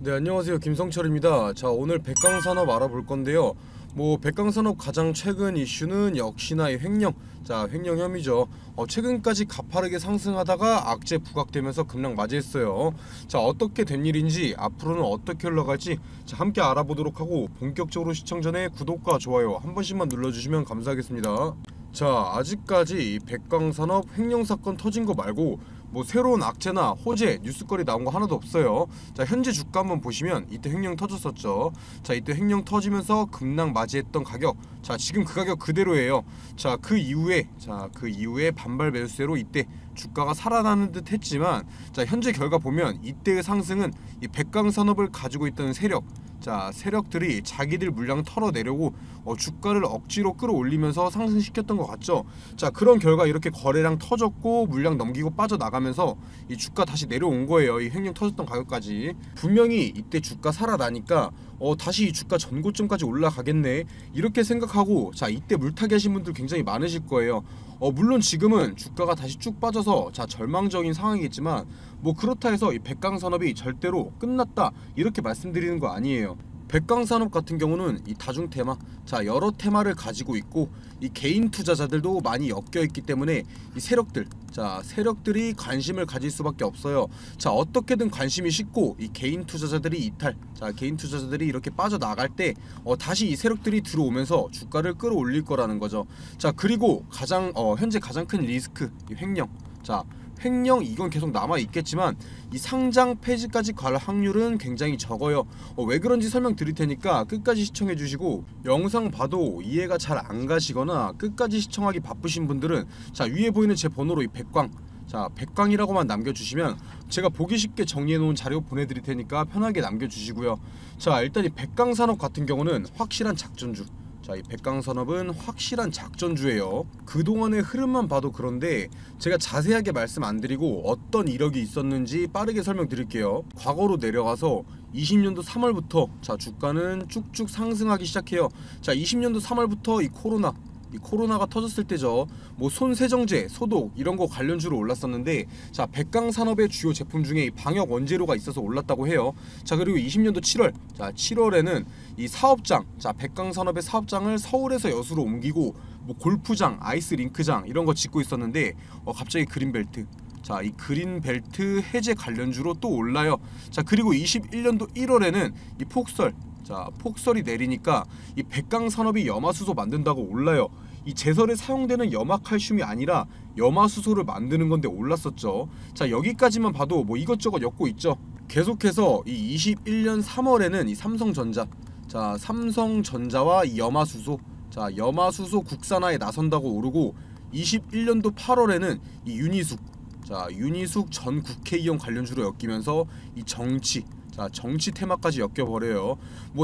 네, 안녕하세요. 김성철입니다. 자, 오늘 백강산업 알아볼 건데요. 백강산업 가장 최근 이슈는 역시나 이 횡령, 횡령 혐의죠. 최근까지 가파르게 상승하다가 악재 부각되면서 급락 맞이했어요. 자, 어떻게 된 일인지, 앞으로는 어떻게 흘러갈지 함께 알아보도록 하고, 본격적으로 시청 전에 구독과 좋아요 한 번씩만 눌러주시면 감사하겠습니다. 자, 아직까지 이 백강산업 횡령 사건 터진 거 말고 새로운 악재나 호재, 뉴스거리 나온 거 하나도 없어요. 자, 현재 주가 한번 보시면 이때 횡령 터졌었죠. 자, 이때 횡령 터지면서 급락 맞이했던 가격, 자, 지금 그 가격 그대로예요. 자, 그 이후에 반발 매수세로 이때 주가가 살아나는 듯 했지만, 자, 현재 결과 보면 이때의 상승은 이 백강산업을 가지고 있던 세력들이 자기들 물량 털어내려고 주가를 억지로 끌어올리면서 상승시켰던 것 같죠. 자, 그런 결과 이렇게 거래량 터졌고 물량 넘기고 빠져나가면서 이 주가 다시 내려온 거예요. 이 횡령 터졌던 가격까지. 분명히 이때 주가 살아나니까 다시 이 주가 전고점까지 올라가겠네 이렇게 생각하고, 자, 이때 물타기 하신 분들 굉장히 많으실 거예요. 물론 지금은 주가가 다시 쭉 빠져서 절망적인 상황이겠지만, 그렇다 해서 이 백강산업이 절대로 끝났다 이렇게 말씀드리는 거 아니에요. 백강산업 같은 경우는 이 다중 테마, 여러 테마를 가지고 있고, 이 개인 투자자들도 많이 엮여 있기 때문에 이 세력들이 관심을 가질 수밖에 없어요. 자, 어떻게든 관심이 식고 이 개인 투자자들이 개인 투자자들이 이렇게 빠져나갈 때 다시 이 세력들이 들어오면서 주가를 끌어올릴 거라는 거죠. 자, 그리고 현재 가장 큰 리스크, 이 횡령 이건 계속 남아 있겠지만 이 상장 폐지까지 갈 확률은 굉장히 적어요. 왜 그런지 설명드릴 테니까 끝까지 시청해 주시고, 영상 봐도 이해가 잘 안 가시거나 끝까지 시청하기 바쁘신 분들은 위에 보이는 제 번호로 이 백광이라고만 남겨주시면 제가 보기 쉽게 정리해 놓은 자료 보내드릴 테니까 편하게 남겨주시고요. 자, 일단 이 백강산업 같은 경우는 확실한 작전주. 자, 이 백강산업은 확실한 작전주예요. 그동안의 흐름만 봐도 그런데 제가 자세하게 말씀 안 드리고 어떤 이력이 있었는지 빠르게 설명드릴게요. 과거로 내려가서 20년도 3월부터 주가는 쭉쭉 상승하기 시작해요. 자, 20년도 3월부터 이 코로나가 터졌을 때죠. 손세정제, 소독 이런 거 관련주로 올랐었는데, 자, 백강산업의 주요 제품 중에 이 방역 원재료가 있어서 올랐다고 해요. 자, 그리고 20년도 7월에는 이 사업장, 백강산업의 사업장을 서울에서 여수로 옮기고 골프장, 아이스링크장 이런 거 짓고 있었는데 갑자기 그린벨트, 이 그린벨트 해제 관련주로 또 올라요. 자, 그리고 21년도 1월에는 이 폭설이 내리니까 이 백강산업이 염화수소 만든다고 올라요. 이 제설에 사용되는 염화칼슘이 아니라 염화수소를 만드는 건데 올랐었죠. 자, 여기까지만 봐도 이것저것 엮고 있죠. 계속해서 이 21년 3월에는 이 삼성전자와 이 염화수소 국산화에 나선다고 오르고, 21년도 8월에는 이 윤희숙 전 국회의원 관련주로 엮이면서 이 정치 테마까지 엮여버려요.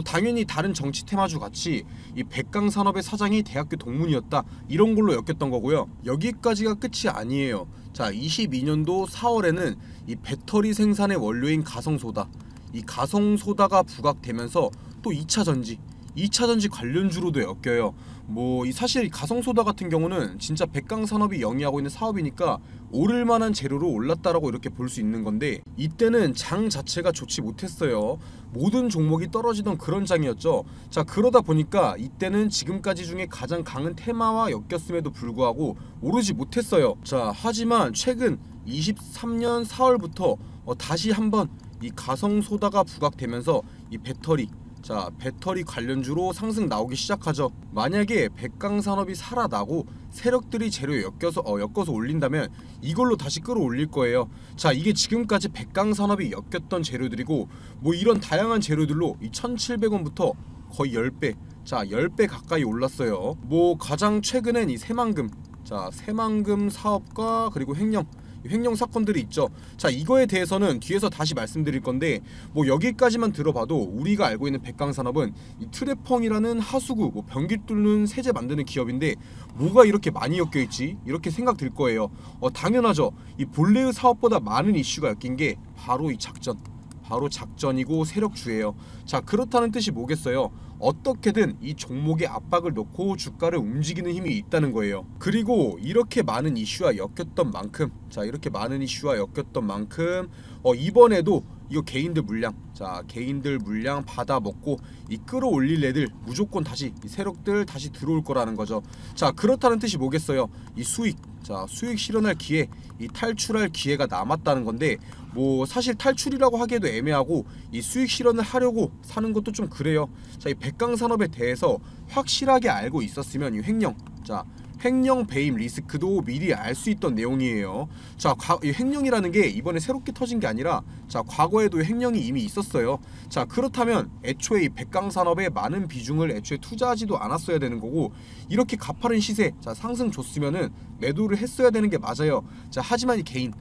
당연히 다른 정치 테마주 같이 이 백강산업의 사장이 대학교 동문이었다 이런 걸로 엮였던 거고요. 여기까지가 끝이 아니에요. 자, 22년도 4월에는 이 배터리 생산의 원료인 가성소다가 부각되면서 또 2차전지 관련주로도 엮여요. 사실 이 가성소다 같은 경우는 진짜 백강산업이 영위하고 있는 사업이니까 오를 만한 재료로 올랐다라고 이렇게 볼 수 있는 건데, 이때는 장 자체가 좋지 못했어요. 모든 종목이 떨어지던 그런 장이었죠. 자, 그러다 보니까 이때는 지금까지 중에 가장 강한 테마와 엮였음에도 불구하고 오르지 못했어요. 자, 하지만 최근 23년 4월부터 다시 한번 이 가성소다가 부각되면서 이 배터리 관련주로 상승 나오기 시작하죠. 만약에 백강산업이 살아나고 세력들이 재료에 엮어서 올린다면 이걸로 다시 끌어올릴 거예요. 자, 이게 지금까지 백강산업이 엮였던 재료들이고, 이런 다양한 재료들로 이 1,700원부터 거의 10배, 10배 가까이 올랐어요. 가장 최근엔 이 새만금 사업과 그리고 횡령 사건들이 있죠. 자, 이거에 대해서는 뒤에서 다시 말씀드릴 건데, 여기까지만 들어봐도 우리가 알고 있는 백강산업은 이 트레펑이라는 하수구, 변기 뚫는 세제 만드는 기업인데 뭐가 이렇게 많이 엮여 있지? 이렇게 생각 들 거예요. 당연하죠. 이 본래의 사업보다 많은 이슈가 엮인 게 바로 작전이고 세력주예요. 자, 그렇다는 뜻이 뭐겠어요? 어떻게든 이 종목에 압박을 넣고 주가를 움직이는 힘이 있다는 거예요. 그리고 이렇게 많은 이슈와 엮였던 만큼 이번에도 이거 개인들 물량, 자 개인들 물량 받아 먹고 이 끌어올릴 애들 무조건 다시 이 세력들 다시 들어올 거라는 거죠. 자 그렇다는 뜻이 뭐겠어요? 이 수익, 자 수익 실현할 기회, 이 탈출할 기회가 남았다는 건데, 뭐 사실 탈출이라고 하기에도 애매하고 이 수익 실현을 하려고 사는 것도 좀 그래요. 자 이 백강산업에 대해서 확실하게 알고 있었으면 이 횡령, 자 횡령 배임 리스크도 미리 알 수 있던 내용이에요. 자, 이 횡령이라는 게 이번에 새롭게 터진 게 아니라 자 과거에도 횡령이 이미 있었어요. 자 그렇다면 애초에 이 백강산업에 많은 비중을 애초에 투자하지도 않았어야 되는 거고, 이렇게 가파른 시세, 자 상승 줬으면은 매도를 했어야 되는 게 맞아요. 자 하지만 이 개인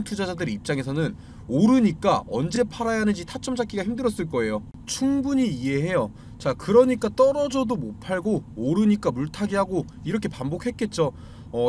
투자자들 입장에서는 오르니까 언제 팔아야 하는지 타점 잡기가 힘들었을 거예요. 충분히 이해해요. 자 그러니까 떨어져도 못 팔고 오르니까 물타기 하고 이렇게 반복했겠죠.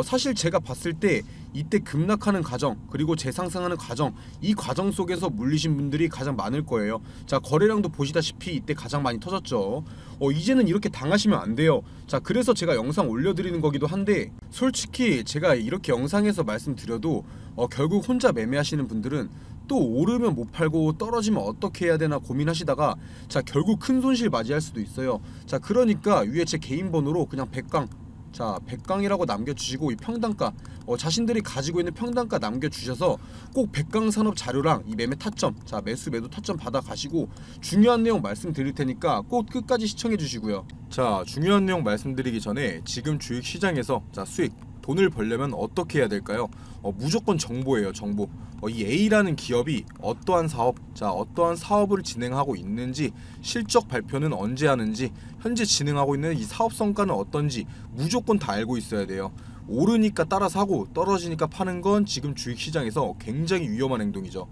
사실 제가 봤을 때 이때 급락하는 과정, 그리고 재상승하는 과정, 이 과정 속에서 물리신 분들이 가장 많을 거예요. 자 거래량도 보시다시피 이때 가장 많이 터졌죠. 이제는 이렇게 당하시면 안 돼요. 자 그래서 제가 영상 올려드리는 거기도 한데, 솔직히 제가 이렇게 영상에서 말씀드려도 결국 혼자 매매하시는 분들은 또 오르면 못 팔고 떨어지면 어떻게 해야 되나 고민하시다가 자 결국 큰 손실 맞이할 수도 있어요. 자 그러니까 위에 제 개인 번호로 그냥 100강, 자 100강이라고 남겨주시고, 이 평단가 자신들이 가지고 있는 평단가 남겨주셔서 꼭 백강산업 자료랑 이 매매 타점, 자 매수 매도 타점 받아 가시고 중요한 내용 말씀드릴 테니까 꼭 끝까지 시청해 주시고요. 자 중요한 내용 말씀드리기 전에 지금 주식시장에서 자 수익, 돈을 벌려면 어떻게 해야 될까요? 무조건 정보예요. 정보. 이 A라는 기업이 어떠한 사업, 자 어떠한 사업을 진행하고 있는지, 실적 발표는 언제 하는지, 현재 진행하고 있는 이 사업 성과는 어떤지 무조건 다 알고 있어야 돼요. 오르니까 따라 사고 떨어지니까 파는 건 지금 주식시장에서 굉장히 위험한 행동이죠.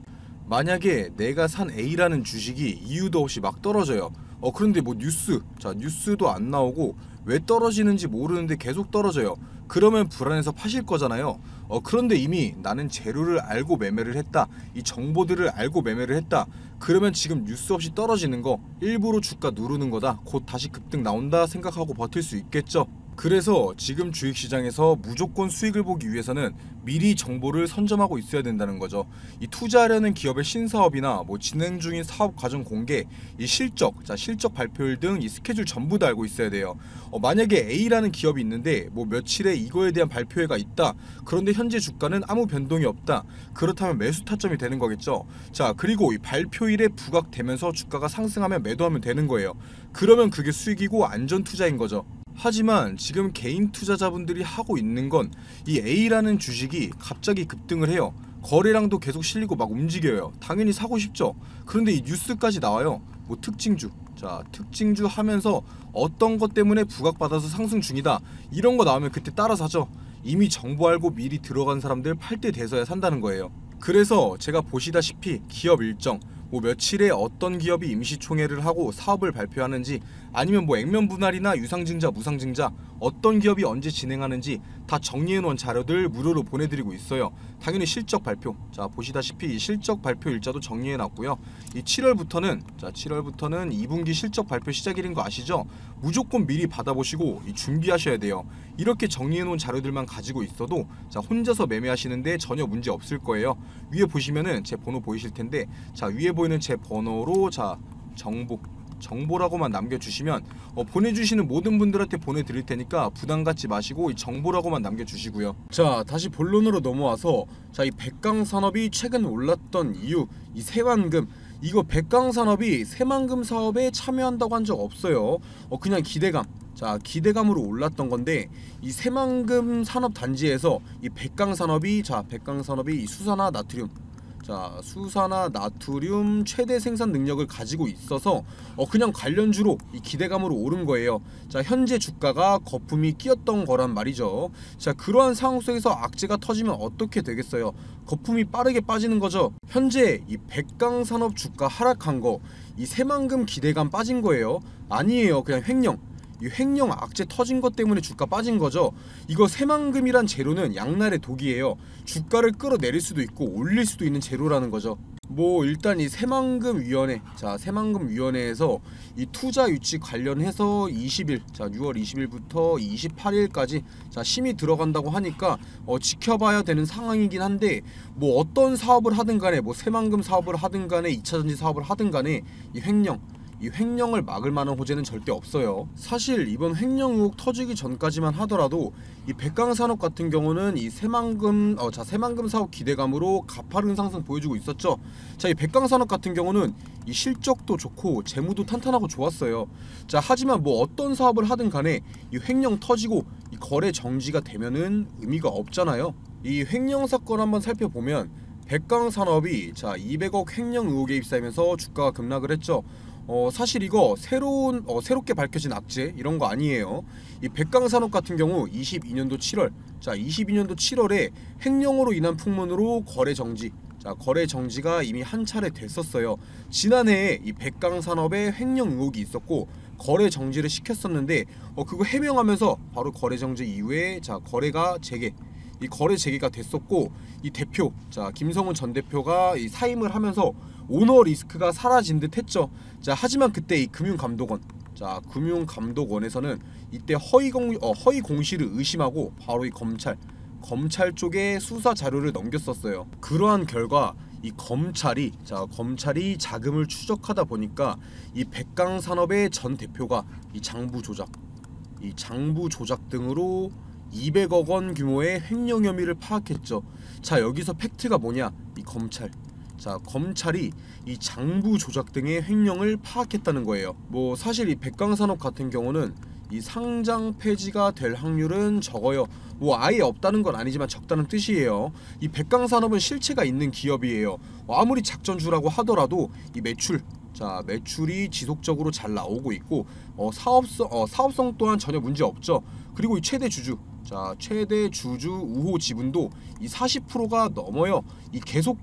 만약에 내가 산 A라는 주식이 이유도 없이 막 떨어져요. 그런데 뭐 뉴스도 안 나오고 왜 떨어지는지 모르는데 계속 떨어져요. 그러면 불안해서 파실 거잖아요. 그런데 이미 나는 재료를 알고 매매를 했다, 이 정보들을 알고 매매를 했다, 그러면 지금 뉴스 없이 떨어지는 거 일부러 주가 누르는 거다, 곧 다시 급등 나온다 생각하고 버틸 수 있겠죠. 그래서 지금 주식시장에서 무조건 수익을 보기 위해서는 미리 정보를 선점하고 있어야 된다는 거죠. 이 투자하려는 기업의 신사업이나 뭐 진행 중인 사업 과정 공개, 이 실적, 자 실적 발표일 등 이 스케줄 전부 다 알고 있어야 돼요. 만약에 A라는 기업이 있는데 뭐 며칠에 이거에 대한 발표회가 있다, 그런데 현재 주가는 아무 변동이 없다, 그렇다면 매수 타점이 되는 거겠죠. 자 그리고 이 발표일에 부각되면서 주가가 상승하면 매도하면 되는 거예요. 그러면 그게 수익이고 안전 투자인 거죠. 하지만 지금 개인 투자자분들이 하고 있는 건 이 A라는 주식이 갑자기 급등을 해요. 거래량도 계속 실리고 막 움직여요. 당연히 사고 싶죠. 그런데 이 뉴스까지 나와요. 뭐 특징주, 자 특징주 하면서 어떤 것 때문에 부각받아서 상승 중이다, 이런 거 나오면 그때 따라 사죠. 이미 정보 알고 미리 들어간 사람들 팔 때 돼서야 산다는 거예요. 그래서 제가 보시다시피 기업 일정, 뭐 며칠에 어떤 기업이 임시총회를 하고 사업을 발표하는지, 아니면 뭐 액면 분할이나 유상증자 무상증자 어떤 기업이 언제 진행하는지 다 정리해놓은 자료들 무료로 보내드리고 있어요. 당연히 실적 발표, 자 보시다시피 실적 발표 일자도 정리해놨고요. 이 7월부터는 2분기 실적 발표 시작일인 거 아시죠? 무조건 미리 받아보시고 준비하셔야 돼요. 이렇게 정리해놓은 자료들만 가지고 있어도 자 혼자서 매매하시는데 전혀 문제 없을 거예요. 위에 보시면은 제 번호 보이실 텐데, 자 위에 보이는 제 번호로 자 정보라고만 남겨주시면 보내주시는 모든 분들한테 보내드릴 테니까 부담 갖지 마시고 이 정보라고만 남겨주시고요. 자 다시 본론으로 넘어와서, 자 이 백강산업이 최근 올랐던 이유, 이 새만금, 이거 백강산업이 새만금 사업에 참여한다고 한 적 없어요. 그냥 기대감, 자 기대감으로 올랐던 건데, 이 새만금 산업단지에서 이 백강산업이 이 수산화 나트륨, 자 수산화 나트륨 최대 생산 능력을 가지고 있어서 그냥 관련주로 이 기대감으로 오른 거예요. 자 현재 주가가 거품이 끼었던 거란 말이죠. 자 그러한 상황 속에서 악재가 터지면 어떻게 되겠어요? 거품이 빠르게 빠지는 거죠. 현재 이 백강산업 주가 하락한 거, 이 새만금 기대감 빠진 거예요? 아니에요. 그냥 횡령, 이 횡령 악재 터진 것 때문에 주가 빠진 거죠. 이거 새만금이란 재료는 양날의 독이에요. 주가를 끌어내릴 수도 있고 올릴 수도 있는 재료라는 거죠. 뭐 일단 이 새만금위원회, 자 새만금위원회에서 이 투자 유치 관련해서 20일, 자 6월 20일부터 28일까지 자 심의 들어간다고 하니까 지켜봐야 되는 상황이긴 한데, 뭐 어떤 사업을 하든 간에, 뭐 새만금 사업을 하든 간에 2차전지 사업을 하든 간에 이 횡령을 막을 만한 호재는 절대 없어요. 사실 이번 횡령 의혹 터지기 전까지만 하더라도 이 백강산업 같은 경우는 이 새만금 사업 기대감으로 가파른 상승 보여주고 있었죠. 자, 이 백강산업 같은 경우는 이 실적도 좋고 재무도 탄탄하고 좋았어요. 자, 하지만 뭐 어떤 사업을 하든 간에 이 횡령 터지고 이 거래 정지가 되면은 의미가 없잖아요. 이 횡령 사건 한번 살펴보면 백강산업이 자 200억 횡령 의혹에 휩싸이면서 주가가 급락을 했죠. 사실 이거 새롭게 밝혀진 악재 이런 거 아니에요. 이 백강산업 같은 경우 22년도 7월, 자 22년도 7월에 횡령으로 인한 풍문으로 거래 정지, 자 거래 정지가 이미 한 차례 됐었어요. 지난해에 이 백강산업에 횡령 의혹이 있었고 거래 정지를 시켰었는데 그거 해명하면서 바로 거래 정지 이후에 자 거래가 재개, 이 거래 재개가 됐었고, 이 대표, 자 김성훈 전 대표가 이 사임을 하면서 오너 리스크가 사라진 듯 했죠. 자 하지만 그때 이 금융감독원, 자 금융감독원에서는 이때 허위 공시를 의심하고 바로 이 검찰 쪽에 수사 자료를 넘겼었어요. 그러한 결과 이 검찰이 자금을 추적하다 보니까 이 백강산업의 전 대표가 이 장부 조작 등으로 200억 원 규모의 횡령 혐의를 파악했죠. 자 여기서 팩트가 뭐냐? 이 검찰이 이 장부 조작 등의 횡령을 파악했다는 거예요. 뭐 사실 이 백강산업 같은 경우는 이 상장 폐지가 될 확률은 적어요. 뭐 아예 없다는 건 아니지만 적다는 뜻이에요. 이 백강산업은 실체가 있는 기업이에요. 아무리 작전주라고 하더라도 이 매출이 지속적으로 잘 나오고 있고 사업성 또한 전혀 문제 없죠. 그리고 이 최대 주주 우호 지분도 이 40%가 넘어요. 이 계속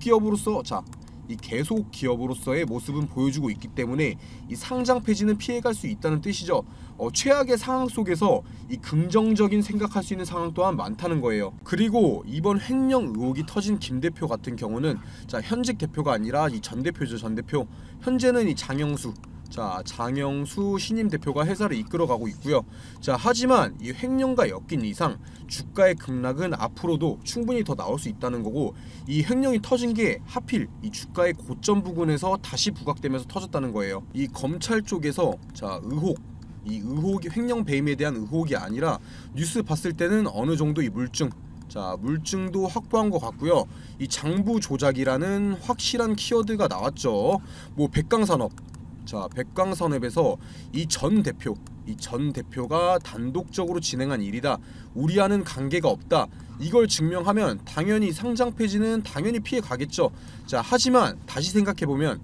기업으로서의 모습은 보여주고 있기 때문에 이 상장 폐지는 피해갈 수 있다는 뜻이죠. 최악의 상황 속에서 이 긍정적인 생각할 수 있는 상황 또한 많다는 거예요. 그리고 이번 횡령 의혹이 터진 김 대표 같은 경우는 자 현직 대표가 아니라 이 전 대표죠. 전 대표. 현재는 이 장영수 신임 대표가 회사를 이끌어가고 있고요. 자 하지만 이 횡령과 엮인 이상 주가의 급락은 앞으로도 충분히 더 나올 수 있다는 거고, 이 횡령이 터진 게 하필 이 주가의 고점 부근에서 다시 부각되면서 터졌다는 거예요. 이 검찰 쪽에서 의혹이 횡령 배임에 대한 의혹이 아니라 뉴스 봤을 때는 어느 정도 이 물증도 확보한 것 같고요. 이 장부 조작이라는 확실한 키워드가 나왔죠. 뭐 백강산업에서 이 전 대표가 단독적으로 진행한 일이다, 우리와는 관계가 없다, 이걸 증명하면 당연히 상장 폐지는 당연히 피해 가겠죠. 자 하지만 다시 생각해보면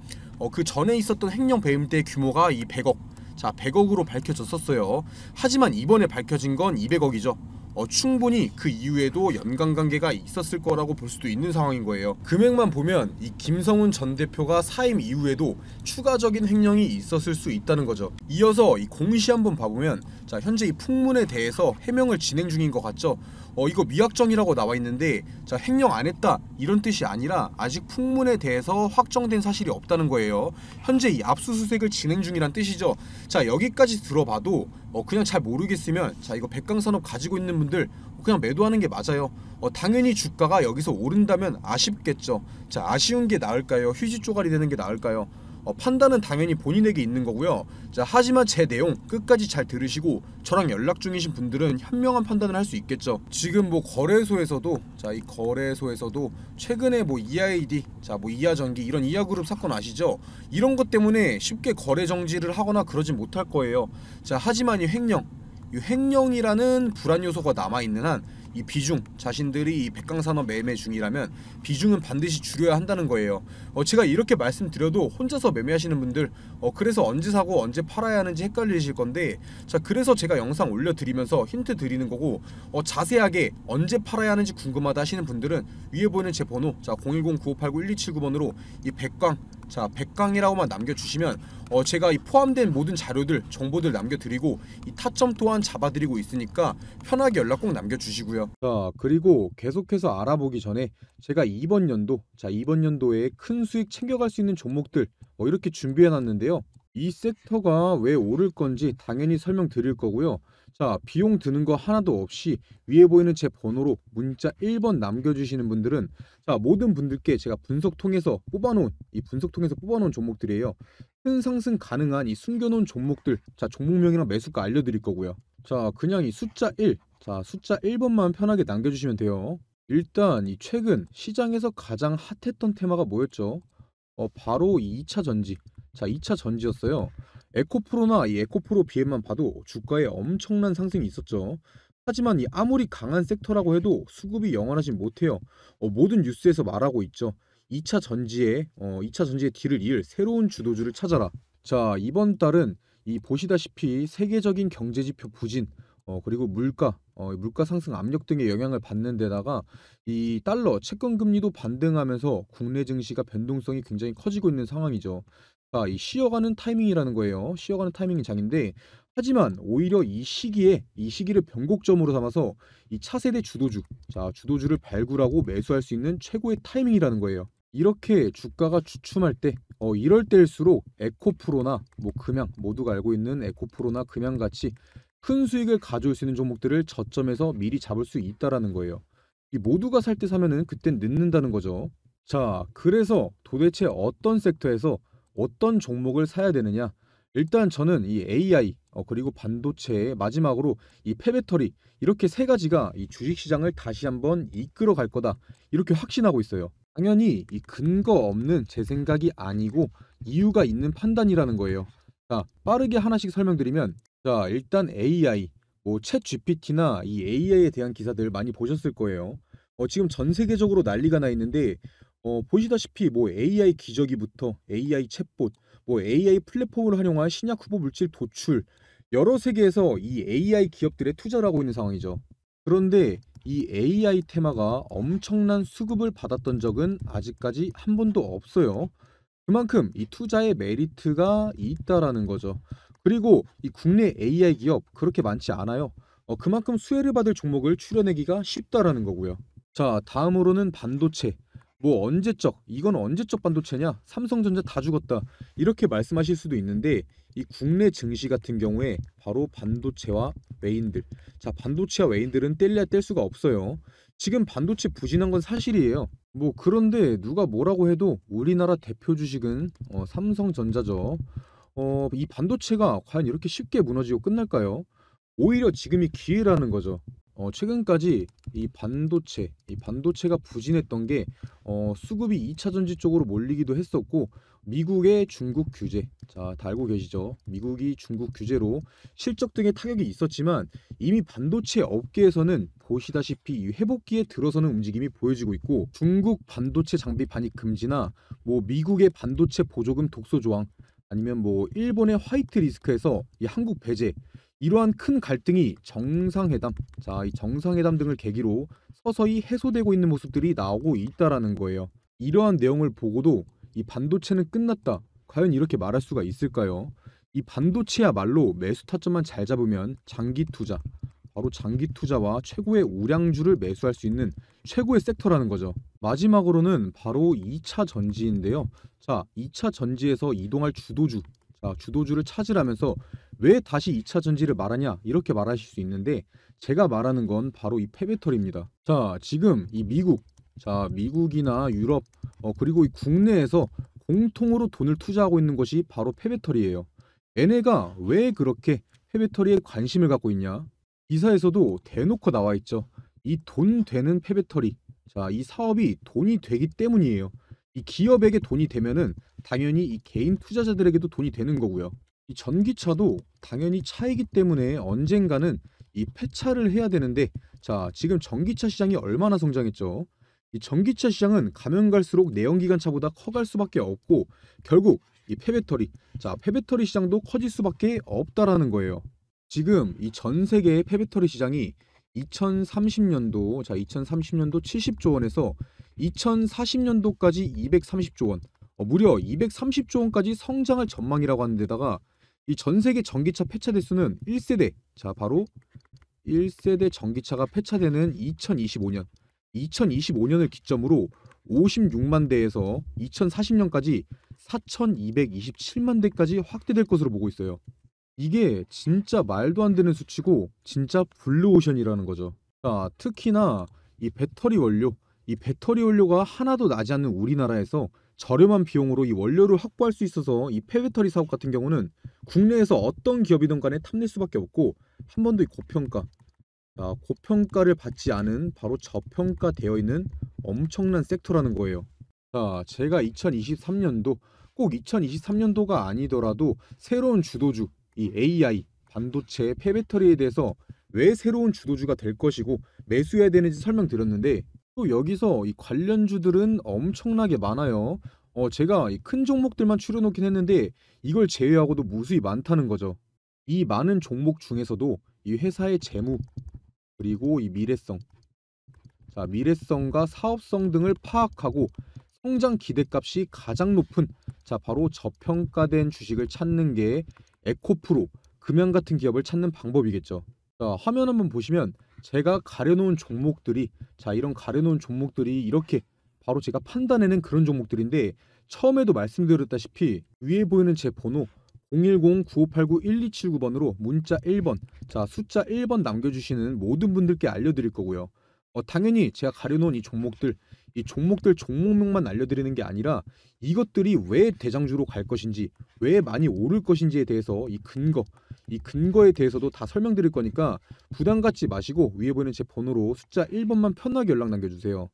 그 전에 있었던 횡령 배임 때 규모가 이 100억으로 밝혀졌었어요. 하지만 이번에 밝혀진 건 200억이죠. 충분히 그 이후에도 연관관계가 있었을 거라고 볼 수도 있는 상황인 거예요. 금액만 보면 이 김성훈 전 대표가 사임 이후에도 추가적인 횡령이 있었을 수 있다는 거죠. 이어서 이 공시 한번 봐보면 자 현재 이 풍문에 대해서 해명을 진행 중인 것 같죠. 이거 미확정이라고 나와 있는데 자 횡령 안 했다 이런 뜻이 아니라 아직 풍문에 대해서 확정된 사실이 없다는 거예요. 현재 이 압수수색을 진행 중이란 뜻이죠. 자 여기까지 들어봐도 그냥 잘 모르겠으면 자 이거 백강산업 가지고 있는 분들 그냥 매도하는 게 맞아요. 당연히 주가가 여기서 오른다면 아쉽겠죠. 자 아쉬운 게 나을까요? 휴지 쪼가리 되는 게 나을까요? 판단은 당연히 본인에게 있는 거고요. 자 하지만 제 내용 끝까지 잘 들으시고 저랑 연락 중이신 분들은 현명한 판단을 할 수 있겠죠. 지금 뭐 거래소에서도 최근에 뭐 EID, 뭐 이하전기 이런 이하그룹 사건 아시죠? 이런 것 때문에 쉽게 거래 정지를 하거나 그러진 못할 거예요. 자 하지만 이 횡령이라는 불안 요소가 남아 있는 한 이 비중, 자신들이 이 백강산업 매매 중이라면 비중은 반드시 줄여야 한다는 거예요. 제가 이렇게 말씀드려도 혼자서 매매하시는 분들 그래서 언제 사고 언제 팔아야 하는지 헷갈리실 건데, 자 그래서 제가 영상 올려드리면서 힌트 드리는 거고, 자세하게 언제 팔아야 하는지 궁금하다 하시는 분들은 위에 보이는 제 번호 자 010-9589-1279번으로 이 자, 백강이라고만 남겨주시면 제가 이 포함된 모든 자료들, 정보들 남겨드리고 이 타점 또한 잡아드리고 있으니까 편하게 연락 꼭 남겨주시고요. 자, 그리고 계속해서 알아보기 전에 제가 이번 연도에 큰 수익 챙겨갈 수 있는 종목들 이렇게 준비해놨는데요. 이 섹터가 왜 오를 건지 당연히 설명드릴 거고요. 자, 비용 드는 거 하나도 없이 위에 보이는 제 번호로 문자 1번 남겨주시는 분들은 자, 모든 분들께 제가 분석통에서 뽑아놓은 종목들이에요. 큰 상승 가능한 이 숨겨놓은 종목들, 자, 종목명이랑 매수가 알려드릴 거고요. 자, 그냥 이 숫자 1, 자, 숫자 1번만 편하게 남겨주시면 돼요. 일단 이 최근 시장에서 가장 핫했던 테마가 뭐였죠? 바로 이 2차 전지. 자, 2차 전지였어요. 에코프로나 이 에코프로 BM만 봐도 주가에 엄청난 상승이 있었죠. 하지만 이 아무리 강한 섹터라고 해도 수급이 영원하진 못해요. 모든 뉴스에서 말하고 있죠. 2차 전지의 뒤를 이을 새로운 주도주를 찾아라. 자, 이번 달은 이 보시다시피 세계적인 경제지표 부진, 그리고 물가 상승 압력 등의 영향을 받는 데다가 이 달러 채권 금리도 반등하면서 국내 증시가 변동성이 굉장히 커지고 있는 상황이죠. 자, 이 쉬어가는 타이밍이라는 거예요. 쉬어가는 타이밍이 장인데 하지만 오히려 이 시기를 변곡점으로 삼아서 이 차세대 주도주를 발굴하고 매수할 수 있는 최고의 타이밍이라는 거예요. 이렇게 주가가 주춤할 때 이럴 때일수록 에코프로나 금양, 모두가 알고 있는 에코프로나 금양같이 큰 수익을 가져올 수 있는 종목들을 저점에서 미리 잡을 수 있다라는 거예요. 이 모두가 살 때 사면은 그땐 늦는다는 거죠. 자, 그래서 도대체 어떤 섹터에서 어떤 종목을 사야 되느냐? 일단 저는 이 AI 그리고 반도체, 마지막으로 이 폐배터리, 이렇게 세 가지가 이 주식시장을 다시 한번 이끌어 갈 거다, 이렇게 확신하고 있어요. 당연히 이 근거 없는 제 생각이 아니고 이유가 있는 판단이라는 거예요. 자, 빠르게 하나씩 설명드리면, 자, 일단 AI, 챗 GPT나 이 AI에 대한 기사들 많이 보셨을 거예요. 지금 전 세계적으로 난리가 나 있는데 보시다시피 AI 기저귀부터 AI 챗봇, AI 플랫폼을 활용한 신약 후보 물질 도출, 여러 세계에서 이 AI 기업들에 투자를 하고 있는 상황이죠. 그런데 이 AI 테마가 엄청난 수급을 받았던 적은 아직까지 한 번도 없어요. 그만큼 이 투자의 메리트가 있다라는 거죠. 그리고 이 국내 AI 기업 그렇게 많지 않아요. 그만큼 수혜를 받을 종목을 추려내기가 쉽다라는 거고요. 자, 다음으로는 반도체. 이건 언제적 반도체냐? 삼성전자 다 죽었다, 이렇게 말씀하실 수도 있는데 이 국내 증시 같은 경우에 바로 반도체와 외인들. 자, 반도체와 외인들은 뗄래야 뗄 수가 없어요. 지금 반도체 부진한 건 사실이에요. 그런데 누가 뭐라고 해도 우리나라 대표 주식은 삼성전자죠. 이 반도체가 과연 이렇게 쉽게 무너지고 끝날까요? 오히려 지금이 기회라는 거죠. 최근까지 이 반도체가 부진했던 게 수급이 2차 전지 쪽으로 몰리기도 했었고, 미국의 중국 규제, 자, 다 알고 계시죠? 미국이 중국 규제로 실적 등의 타격이 있었지만 이미 반도체 업계에서는 보시다시피 이 회복기에 들어서는 움직임이 보여지고 있고, 중국 반도체 장비 반입 금지나 미국의 반도체 보조금 독소 조항, 아니면 일본의 화이트 리스크에서 이 한국 배제, 이러한 큰 갈등이 이 정상회담 등을 계기로 서서히 해소되고 있는 모습들이 나오고 있다라는 거예요. 이러한 내용을 보고도 이 반도체는 끝났다, 과연 이렇게 말할 수가 있을까요? 이 반도체야말로 매수 타점만 잘 잡으면 바로 장기 투자와 최고의 우량주를 매수할 수 있는 최고의 섹터라는 거죠. 마지막으로는 바로 2차 전지인데요. 자, 2차 전지에서 이동할 주도주를 찾으라면서 왜 다시 2차 전지를 말하냐, 이렇게 말하실 수 있는데 제가 말하는 건 바로 이 폐배터리입니다. 자, 지금 이 미국이나 유럽, 그리고 이 국내에서 공통으로 돈을 투자하고 있는 것이 바로 폐배터리예요. 얘네가 왜 그렇게 폐배터리에 관심을 갖고 있냐? 기사에서도 대놓고 나와 있죠. 이 돈 되는 폐배터리, 자, 이 사업이 돈이 되기 때문이에요. 이 기업에게 돈이 되면은 당연히 이 개인 투자자들에게도 돈이 되는 거고요. 이 전기차도 당연히 차이기 때문에 언젠가는 이 폐차를 해야 되는데, 자, 지금 전기차 시장이 얼마나 성장했죠. 이 전기차 시장은 가면 갈수록 내연기관차보다 커갈 수밖에 없고, 결국 이 폐배터리 시장도 커질 수밖에 없다라는 거예요. 지금 이 전 세계의 폐배터리 시장이 2030년도 70조 원에서 2040년도까지 230조 원, 무려 230조 원까지 성장할 전망이라고 하는데다가 이 전 세계 전기차 폐차 대수는 1세대, 자 바로 1세대 전기차가 폐차되는 2025년을 기점으로 56만 대에서 2040년까지 4,227만 대까지 확대될 것으로 보고 있어요. 이게 진짜 말도 안 되는 수치고 진짜 블루오션이라는 거죠. 자, 특히나 이 배터리 원료가 하나도 나지 않는 우리나라에서 저렴한 비용으로 이 원료를 확보할 수 있어서 이 폐배터리 사업 같은 경우는 국내에서 어떤 기업이든 간에 탐낼 수밖에 없고 한 번도 이 고평가, 고평가를 받지 않은 바로 저평가되어 있는 엄청난 섹터라는 거예요. 자, 제가 2023년도 꼭 2023년도가 아니더라도 새로운 주도주, 이 AI, 반도체, 폐배터리에 대해서 왜 새로운 주도주가 될 것이고 매수해야 되는지 설명드렸는데 또 여기서 이 관련주들은 엄청나게 많아요. 제가 이 큰 종목들만 추려놓긴 했는데 이걸 제외하고도 무수히 많다는 거죠. 이 많은 종목 중에서도 이 회사의 재무 그리고 이 미래성, 자, 미래성과 사업성 등을 파악하고 성장 기대값이 가장 높은 바로 저평가된 주식을 찾는 게 에코프로, 금양 같은 기업을 찾는 방법이겠죠. 자, 화면 한번 보시면 제가 가려놓은 종목들이 이런 가려놓은 종목들이 이렇게 바로 제가 판단해낸 그런 종목들인데 처음에도 말씀드렸다시피 위에 보이는 제 번호 010-9589-1279번으로 문자 1번, 숫자 1번 남겨주시는 모든 분들께 알려드릴 거고요. 당연히 제가 가려놓은 이 종목들 종목명만 알려드리는 게 아니라 이것들이 왜 대장주로 갈 것인지, 왜 많이 오를 것인지에 대해서 이 근거에 대해서도 다 설명드릴 거니까 부담 갖지 마시고 위에 보이는 제 번호로 숫자 1번만 편하게 연락 남겨주세요.